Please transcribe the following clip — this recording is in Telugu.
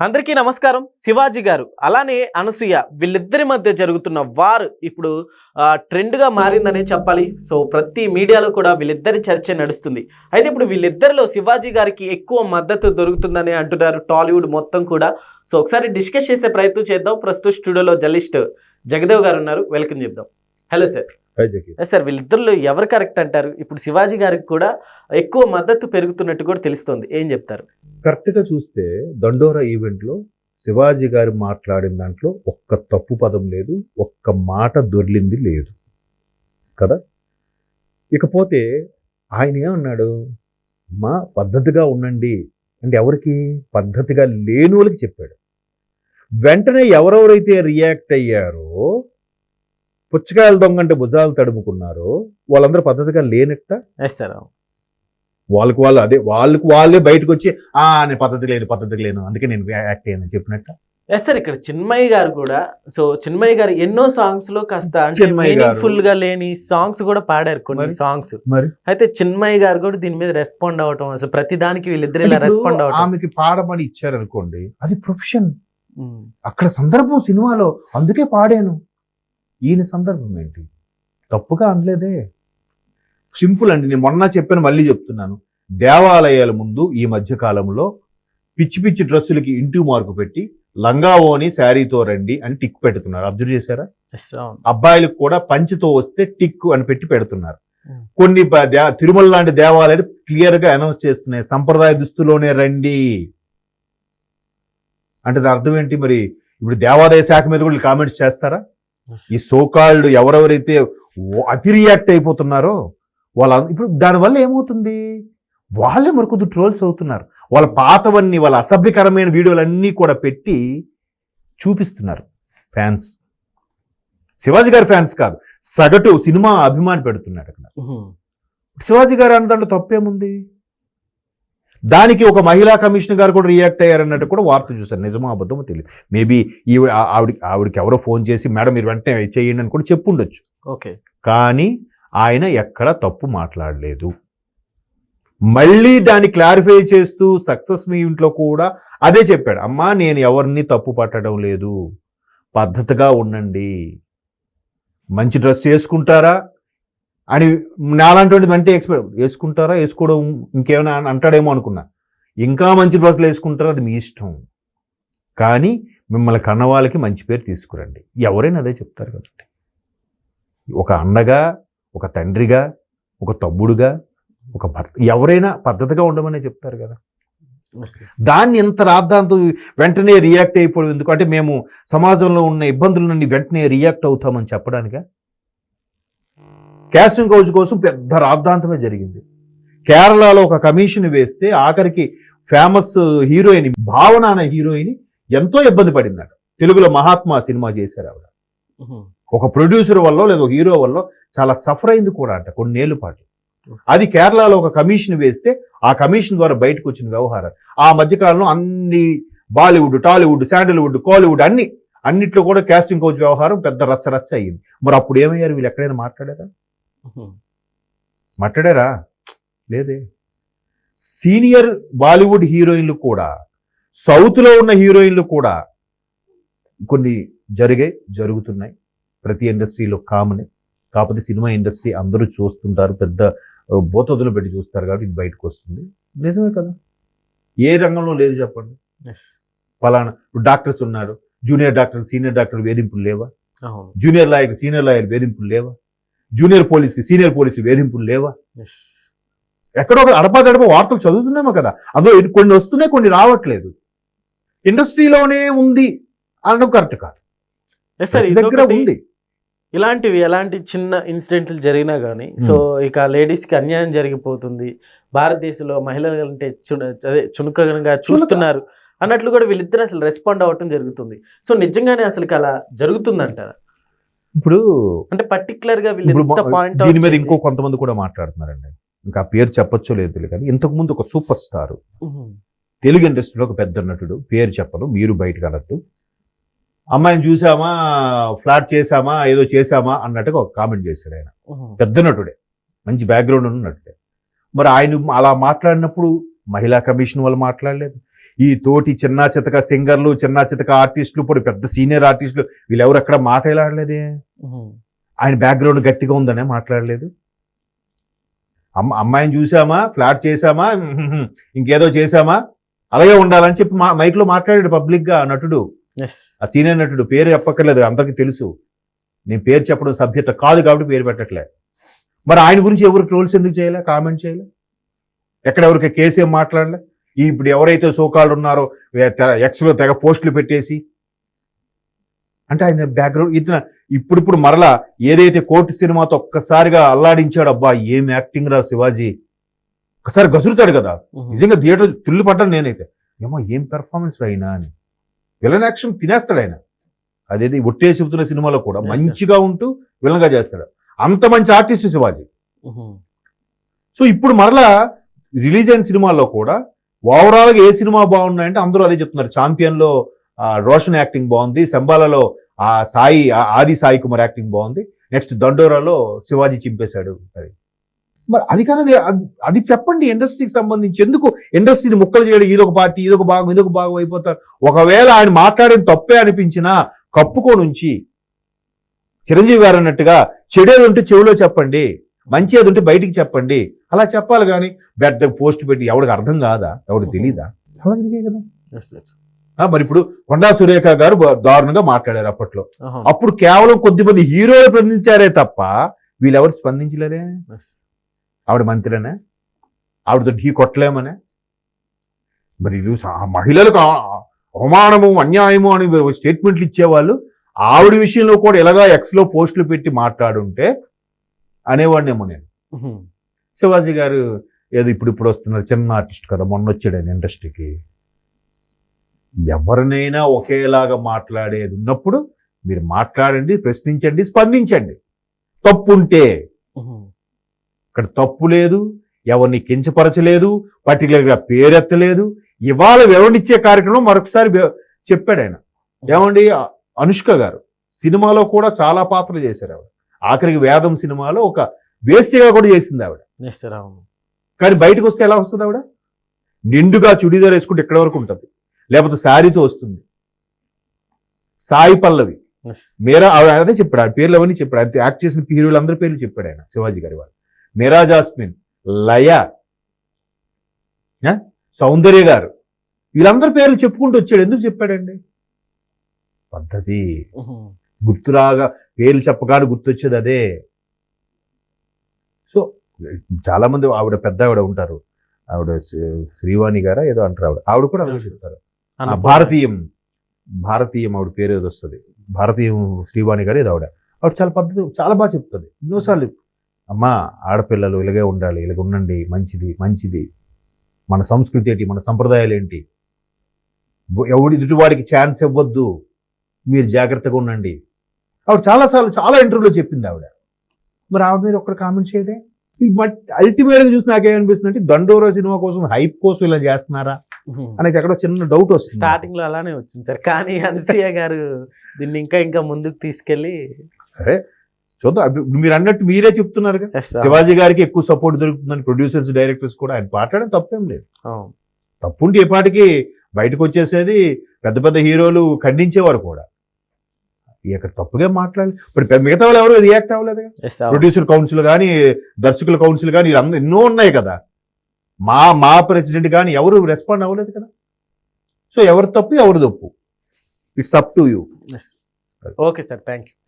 అందరికీ నమస్కారం. శివాజీ గారు అలానే అనసూయ వీళ్ళిద్దరి మధ్య జరుగుతున్న వార్ ఇప్పుడు ట్రెండ్గా మారిందనే చెప్పాలి. సో ప్రతి మీడియాలో కూడా వీళ్ళిద్దరి చర్చ నడుస్తుంది. అయితే ఇప్పుడు వీళ్ళిద్దరిలో శివాజీ గారికి ఎక్కువ మద్దతు దొరుకుతుందని అంటున్నారు టాలీవుడ్ మొత్తం కూడా. సో ఒకసారి డిస్కస్ చేసే ప్రయత్నం చేద్దాం. ప్రస్తుత స్టూడియోలో జర్నలిస్ట్ జగదేవ్ గారు ఉన్నారు, వెల్కమ్ చెప్దాం. Hello sir. సార్ వీళ్ళిద్దరిలో ఎవరు కరెక్ట్ అంటారు? ఇప్పుడు శివాజీ గారికి కూడా ఎక్కువ మద్దతు పెరుగుతున్నట్టు కూడా తెలుస్తుంది, ఏం చెప్తారు? కరెక్ట్గా చూస్తే దండోరా ఈవెంట్లో శివాజీ గారు మాట్లాడిన దాంట్లో ఒక్క తప్పు పదం లేదు, ఒక్క మాట దొర్లింది లేదు కదా. ఇకపోతే ఆయన ఏమన్నాడు, మా పద్ధతిగా ఉండండి అంటే ఎవరికి? పద్ధతిగా లేని వాళ్ళకి చెప్పాడు. వెంటనే ఎవరెవరైతే రియాక్ట్ అయ్యారో, పుచ్చకాయలు దొంగంటే భుజాలు తడుముకున్నారో వాళ్ళందరూ పద్ధతిగా లేనట్ట. వాళ్ళకి వాళ్ళే బయటకు వచ్చి నేను పద్ధతి లేను అందుకే నేను యాక్ట్ అయ్యాను చెప్పినట్ట. సార్ ఇక్కడ చిన్మయ్య గారు కూడా, సో చిన్మయ్య గారు ఎన్నో సాంగ్స్ లో కాస్త మీనింగ్ఫుల్ గా లేని సాంగ్స్ కూడా పాడారు కొన్ని సాంగ్స్. మరి అయితే చిన్మయ్య గారు కూడా దీని మీద రెస్పాండ్ అవటం, అసలు ప్రతి దానికి వీళ్ళిద్దరు ఇలా రెస్పాండ్ అవటం. ఆమెకి పాడమని ఇచ్చారనుకోండి, అది ప్రొఫెషన్. అక్కడ సందర్భం సినిమాలో అందుకే పాడాను. ఈయన సందర్భం ఏంటి? తప్పుగా అనలేదే, సింపుల్ అండి. నేను మొన్న చెప్పాను, మళ్ళీ చెప్తున్నాను. దేవాలయాల ముందు ఈ మధ్య కాలంలో పిచ్చి పిచ్చి డ్రెస్సులకి ఇంటి మార్కు పెట్టి లంగా ఓని శారీతో రండి అని టిక్ పెడుతున్నారు. అబ్జర్వ్ చేశారా? అబ్బాయిలకు కూడా పంచితో వస్తే టిక్ అని పెట్టి పెడుతున్నారు. కొన్ని తిరుమల లాంటి దేవాలయాలు క్లియర్ గా అనౌన్స్ చేస్తున్నాయి, సంప్రదాయ దుస్తులోనే రండి అంటే. దాని అర్థం ఏంటి? మరి ఇప్పుడు దేవాదాయ శాఖ మీద కూడా కామెంట్స్ చేస్తారా? ఈ సోకాల్డ్ ఎవరెవరైతే అతి రియాక్ట్ అయిపోతున్నారో వాళ్ళ ఇప్పుడు దానివల్ల ఏమవుతుంది, వాళ్ళే మరికొద్ది ట్రోల్స్ అవుతున్నారు. వాళ్ళ పాతవన్నీ, వాళ్ళ అసభ్యకరమైన వీడియోలన్నీ కూడా పెట్టి చూపిస్తున్నారు ఫ్యాన్స్. శివాజీ గారి ఫ్యాన్స్ కాదు, సగటు సినిమా అభిమాని పెడుతున్నాడు అక్కడ. శివాజీ గారు అన్న దాంట్లో తప్పేముంది? దానికి ఒక మహిళా కమిషనర్ గారు కూడా రియాక్ట్ అయ్యారన్నట్టు కూడా వార్త చూశారు. నిజమో అబద్ధమో తెలియదు. మేబీ ఆవిడకి ఎవరో ఫోన్ చేసి మేడం మీరు వెంటనే చేయండి అని కూడా చెప్పుండొచ్చు. ఓకే, కానీ ఆయన ఎక్కడ తప్పు మాట్లాడలేదు. మళ్ళీ దాన్ని క్లారిఫై చేస్తూ సక్సెస్ మీట్లో కూడా అదే చెప్పాడు. అమ్మా నేను ఎవరిని తప్పు పట్టడం లేదు, పద్ధతిగా ఉండండి, మంచి డ్రెస్ వేసుకుంటారా అని నాలాంటి అంటే ఎక్స్పెక్ట్ వేసుకుంటారా, వేసుకోవడం ఇంకేమైనా అంటాడేమో అనుకున్నా. ఇంకా మంచి డ్రెస్సులు వేసుకుంటారా, అది మీ ఇష్టం, కానీ మిమ్మల్ని కన్న వాళ్ళకి మంచి పేరు తీసుకురండి. ఎవరైనా అదే చెప్తారు కదండి. ఒక అన్నగా, ఒక తండ్రిగా, ఒక తమ్ముడుగా, ఒక భర్త, ఎవరైనా పద్ధతిగా ఉండమనే చెప్తారు కదా. దాన్ని ఎంత రాద్దాంతో వెంటనే రియాక్ట్ అయిపోవడం ఎందుకు? అంటే మేము సమాజంలో ఉన్న ఇబ్బందుల నుండి వెంటనే రియాక్ట్ అవుతామని చెప్పడానిక? క్యాస్టింగ్ కౌచ్ కోసం పెద్ద రాద్ధాంతమే జరిగింది. కేరళలో ఒక కమిషన్ వేస్తే ఆఖరికి ఫేమస్ హీరోయిన్ భావన అనే హీరోయిన్ ఎంతో ఇబ్బంది పడిందట. తెలుగులో మహాత్మా సినిమా చేశారు ఆవిడ. ఒక ప్రొడ్యూసర్ వల్ల లేదా హీరో వల్ల చాలా సఫర్ అయింది కూడా అంట కొన్నేళ్ల పాటు. అది కేరళలో ఒక కమిషన్ వేస్తే ఆ కమిషన్ ద్వారా బయటకు వచ్చిన వ్యవహారాలు. ఆ మధ్యకాలంలో అన్ని బాలీవుడ్, టాలీవుడ్, శాండల్వుడ్, కాలీవుడ్ అన్నిట్లో కూడా క్యాస్టింగ్ కౌచ్ వ్యవహారం పెద్ద రచ్చరచ్చ అయ్యింది. మరి అప్పుడు ఏమయ్యారు? వీళ్ళు ఎక్కడైనా మాట్లాడారా? లేదే. సీనియర్ బాలీవుడ్ హీరోయిన్లు కూడా, సౌత్లో ఉన్న హీరోయిన్లు కూడా కొన్ని జరుగుతున్నాయి. ప్రతి ఇండస్ట్రీలో కామనే. కాకపోతే సినిమా ఇండస్ట్రీ అందరూ చూస్తుంటారు, పెద్ద బోతదులు పెట్టి చూస్తారు కాబట్టి ఇది బయటకు వస్తుంది. నిజమే కదా, ఏ రంగంలో లేదు చెప్పండి. ఫలానా డాక్టర్స్ ఉన్నారు, జూనియర్ డాక్టర్ సీనియర్ డాక్టర్ వేధింపులు లేవా? జూనియర్ లాయర్ సీనియర్ లాయర్ వేధింపులు లేవా? జూనియర్ పోలీస్కి సీనియర్ పోలీసు వేధింపులు లేవా? ఎక్కడో అడపదడప వార్తలు చదువుతున్నామో కదా. అందులో కొన్ని వస్తున్నాయి, కొన్ని రావట్లేదు. ఇండస్ట్రీలోనే ఉంది అనడం కరెక్ట్ కాదు. దగ్గర ఉంది. ఇలాంటివి ఎలాంటి చిన్న ఇన్సిడెంట్లు జరిగినా కానీ, సో ఇక లేడీస్కి అన్యాయం జరిగిపోతుంది, భారతదేశంలో మహిళలు అంటే చునుకగా చూస్తున్నారు అన్నట్లు కూడా వీళ్ళిద్దరు అసలు రెస్పాండ్ అవ్వటం జరుగుతుంది. సో నిజంగానే అసలు అలా జరుగుతుందంటారా? ఇప్పుడు అంటే పర్టికులర్ గా పాయింట్ దీని మీద ఇంకో కొంతమంది కూడా మాట్లాడుతున్నారండి. ఇంకా పేరు చెప్పొచ్చో లేదు కానీ, ఇంతకు ముందు ఒక సూపర్ స్టార్ తెలుగు ఇండస్ట్రీలో ఒక పెద్ద నటుడు, పేరు చెప్పను, మీరు బయటకు అనొద్దు, అమ్మాయిని చూసామా, ఫ్లాట్ చేసామా, ఏదో చేసామా అన్నట్టుగా ఒక కామెంట్ చేశాడు. ఆయన పెద్ద నటుడే, మంచి బ్యాక్గ్రౌండ్ ఉన్న నటుడే. మరి ఆయన అలా మాట్లాడినప్పుడు మహిళా కమిషన్ వాళ్ళు మాట్లాడలేదు, ఈ తోటి చిన్న చితక సింగర్లు, చిన్న చితక ఆర్టిస్టులు, ఇప్పుడు పెద్ద సీనియర్ ఆర్టిస్టులు వీళ్ళెవరు ఎక్కడ మాట్లాడలేదే. ఆయన బ్యాక్గ్రౌండ్ గట్టిగా ఉందనే మాట్లాడలేదు. అమ్మాయిని చూసామా, ఫ్లాట్ చేసామా, ఇంకేదో చేసామా, అలాగే ఉండాలని చెప్పి మైక్లో మాట్లాడాడు పబ్లిక్గా నటుడు, ఆ సీనియర్ నటుడు. పేరు చెప్పక్కర్లేదు, అందరికీ తెలుసు. నేను పేరు చెప్పడం సభ్యత కాదు కాబట్టి పేరు పెట్టట్లే. మరి ఆయన గురించి ఎవరు ట్రోల్స్ ఎందుకు చేయలే, కామెంట్ చేయలే, ఎక్కడెవరికి కేసు ఏం మాట్లాడలే. ఇప్పుడు ఎవరైతే సోకాళ్ళు ఉన్నారో ఎక్స్లో తెగ పోస్టులు పెట్టేసి, అంటే ఆయన బ్యాక్గ్రౌండ్ ఇతను ఇప్పుడు మరలా ఏదైతే కోర్టు సినిమాతో ఒక్కసారిగా అల్లాడించాడు, అబ్బా ఏం యాక్టింగ్ రా శివాజీ, ఒకసారి గసురుతాడు కదా, నిజంగా థియేటర్ తుల్లి పడ్డాను నేనైతే, ఏమో ఏం పెర్ఫార్మెన్స్ అయినా అని. విలన్ యాక్షన్ తినేస్తాడు ఆయన. అదేది ఒట్టే చెబుతున్న సినిమాలో కూడా మంచిగా ఉంటూ విలన్గా చేస్తాడు. అంత మంచి ఆర్టిస్ట్ శివాజీ. సో ఇప్పుడు మరలా రిలీజ్ అయిన సినిమాల్లో కూడా ఓవరాల్గా ఏ సినిమా బాగున్నాయంటే అందరూ అదే చెప్తున్నారు. ఛాంపియన్లో రోషన్ యాక్టింగ్ బాగుంది, శంబాలలో ఆది సాయి కుమార్ యాక్టింగ్ బాగుంది, నెక్స్ట్ దండోరాలో శివాజీ చింపేశాడు. మరి అది కాదండి, అది చెప్పండి ఇండస్ట్రీకి సంబంధించి. ఎందుకు ఇండస్ట్రీని ముక్కలు చేయడం, ఇదొక పార్టీ ఇదొక భాగం అయిపోతారు. ఒకవేళ ఆయన మాట్లాడిన తప్పే అనిపించినా కప్పుకోనుంచి చిరంజీవి గారు అన్నట్టుగా చెడేది ఉంటే చెవిలో చెప్పండి, మంచి ఏది ఉంటే బయటికి చెప్పండి, అలా చెప్పాలి. కానీ బెడ్ పోస్ట్ పెట్టి ఎవరికి అర్థం కాదా, ఎవరికి తెలీదా, అలా జరిగే కదా. మరి ఇప్పుడు కొండా సురేఖ గారు దారుణంగా మాట్లాడారు అప్పట్లో. అప్పుడు కేవలం కొద్దిమంది హీరోలు స్పందించారే తప్ప వీళ్ళెవరు స్పందించలేదే. ఆవిడ మంత్రినే, ఆవిడతో ఢీ కొట్టలేమనే. మరి మహిళలకు అవమానము అన్యాయము అని స్టేట్మెంట్లు ఇచ్చేవాళ్ళు ఆవిడ విషయంలో కూడా ఇలాగా ఎక్స్లో పోస్టులు పెట్టి మాట్లాడుంటే అనేవాడినేమో నేను. శివాజీ గారు ఏదో ఇప్పుడు వస్తున్నారు, చిన్న ఆర్టిస్ట్ కదా, మొన్న వచ్చాడు ఆయన ఇండస్ట్రీకి. ఎవరినైనా ఒకేలాగా మాట్లాడేది ఉన్నప్పుడు మీరు మాట్లాడండి, ప్రశ్నించండి, స్పందించండి. తప్పుంటే ఇక్కడ తప్పు లేదు, ఎవరిని కించపరచలేదు, పర్టికులర్గా పేరెత్తలేదు. ఇవాళ వివరణిచ్చే కార్యక్రమం మరొకసారి చెప్పాడు ఆయన. ఏమండి, అనుష్క గారు సినిమాలో కూడా చాలా పాత్రలు చేశారు ఆవిడ. ఆఖరికి వేదం సినిమాలో ఒక వేశ్యగా కూడా చేసింది ఆవిడ. కానీ బయటకు వస్తే ఎలా వస్తుంది ఆవిడ? నిండుగా చుడీదార్ వేసుకుంటే ఎక్కడి వరకు ఉంటుంది, లేకపోతే శారీతో వస్తుంది. సాయి పల్లవి, మీరా, అదే చెప్పాడు, ఆ పేర్లు అవన్నీ చెప్పాడు. ఆయన యాక్ట్ చేసిన హీరోలు అందరి పేర్లు చెప్పాడు ఆయన, శివాజీ గారి వాళ్ళు. మీరా జాస్మిన్, లయ, సౌందర్య గారు, వీళ్ళందరి పేర్లు చెప్పుకుంటూ వచ్చాడు. ఎందుకు చెప్పాడండి? పద్ధతి. గుర్తురాగా పేర్లు చెప్పగానే గుర్తొచ్చేది అదే. సో చాలా మంది ఆవిడ పెద్ద ఆవిడ ఉంటారు, ఆవిడ శ్రీవాణి గారా ఏదో అంటారు, ఆవిడ కూడా అలాగే చెప్తారు. భారతీయం ఆవిడ పేరు ఏదో వస్తుంది, భారతీయం శ్రీవాణి గారు ఏదో ఆవిడ చాలా పద్ధతి, చాలా బాగా చెప్తుంది. ఎన్నోసార్లు అమ్మా ఆడపిల్లలు ఇలాగే ఉండాలి, ఇలాగ ఉండండి, మంచిది, మన సంస్కృతి ఏంటి, మన సంప్రదాయాలు ఏంటి, ఎదుటివాడికి ఛాన్స్ ఇవ్వద్దు, మీరు జాగ్రత్తగా ఉండండి. ఆవిడ చాలాసార్లు చాలా ఇంటర్వ్యూలో చెప్పింది ఆవిడ. మరి ఆవిడ మీద ఒక్కడ కామెంట్ చేయడే? అల్టిమేట్గా చూసి నాకేమనిపిస్తుంది అంటే దండోరా సినిమా కోసం హైప్ కోసం ఇలా చేస్తున్నారా అనేది ఎక్కడో చిన్న డౌట్ వస్తుంది. స్టార్టింగ్ లో అలానే వచ్చింది సార్, కానీ అనసూయ గారు దీన్ని ఇంకా ముందుకు తీసుకెళ్లి, సరే చూద్దాం. మీరు అన్నట్టు మీరే చెప్తున్నారు కదా, శివాజీ గారికి ఎక్కువ సపోర్ట్ దొరుకుతుందని ప్రొడ్యూసర్స్, డైరెక్టర్స్ కూడా. ఆయన మాట్లాడడం తప్పేం లేదు. తప్పుంటే ఏ పాటికి బయటకు వచ్చేసేది, పెద్ద హీరోలు ఖండించేవారు కూడా. ఇక్కడ తప్పుగా మాట్లాడాలి. ఇప్పుడు మిగతా వాళ్ళు ఎవరు రియాక్ట్ అవ్వలేదు. ప్రొడ్యూసర్ కౌన్సిల్ కానీ, దర్శకుల కౌన్సిల్ కానీ, వీళ్ళందరూ ఎన్నో ఉన్నాయి కదా. మా ప్రెసిడెంట్ కానీ ఎవరు రెస్పాండ్ అవ్వలేదు కదా. సో ఎవరు తప్పు ఎవరు తప్పు, it's up to you. Okay sir, thank you.